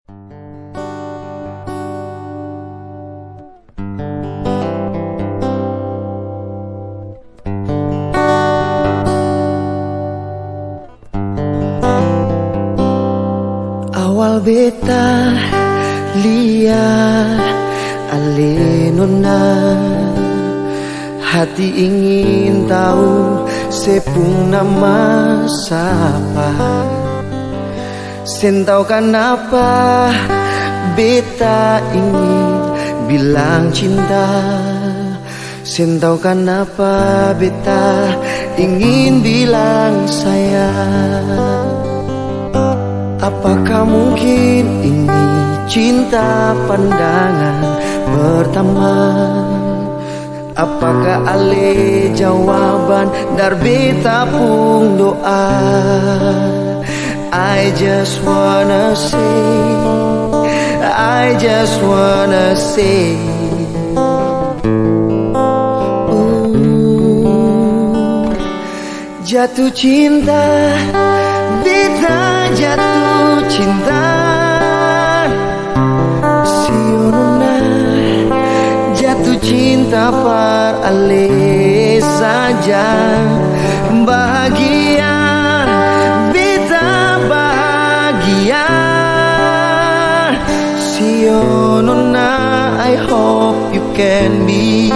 Awal beta lihat alenona, hati ingin tahu sepung nama siapa. Sentau kenapa beta ingin bilang cinta. Sentau kenapa beta ingin bilang sayang. Apakah mungkin ini cinta pandangan pertama? Apakah ale jawaban dari beta pun doa? I just wanna say, I just wanna say, jatuh cinta, beta jatuh cinta. Sionona jatuh cinta par ale saja. Bahagia, beta bahagia. Sionona, I hope you can be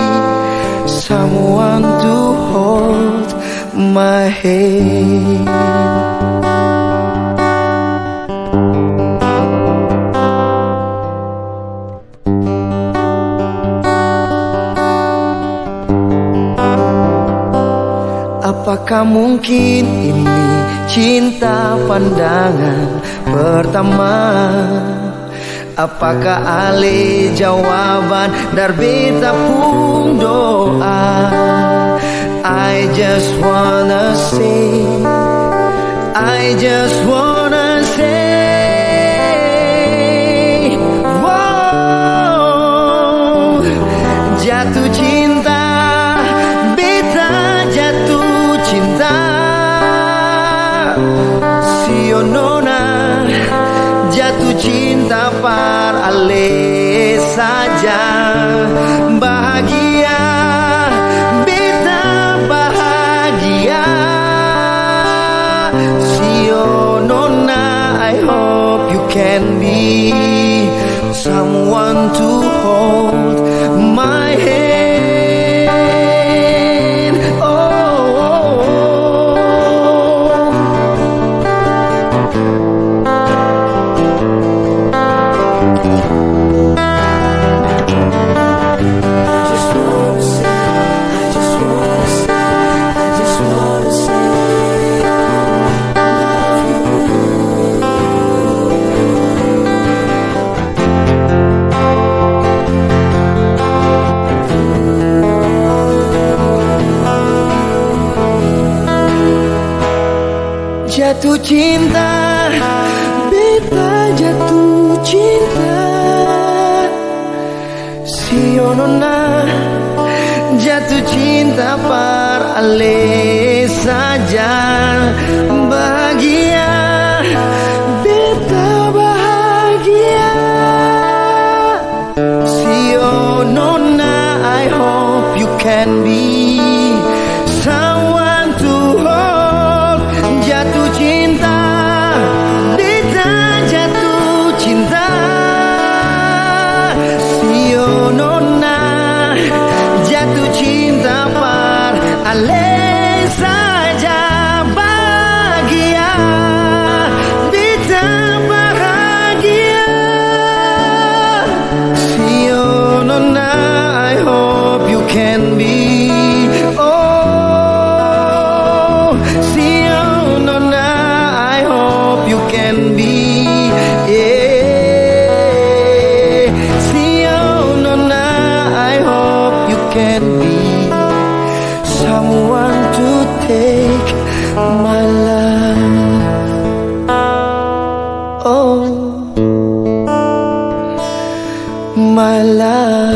someone to hold my hand. Apakah mungkin ini cinta pandangan pertama? Apakah ale jawaban dari beta pun doa? I just wanna say, I just wanna say, wow, jatuh cinta, beta jatuh cinta. Sionona jatuh cinta par ale saja. Bahagia, beta bahagia. Sionona, I hope you can be someone to hold my hand. Jatuh cinta, beta jatuh cinta. Sionona jatuh cinta par ale saja. Bahagia, beta bahagia. Sionona, I hope you can be someone to hold. Jatuh cinta, beta jatuh cinta. Sionona jatuh cinta par ale saja. Bahagia, beta bahagia. Sionona, I hope you can be. Can be someone to take my life. Oh, my life.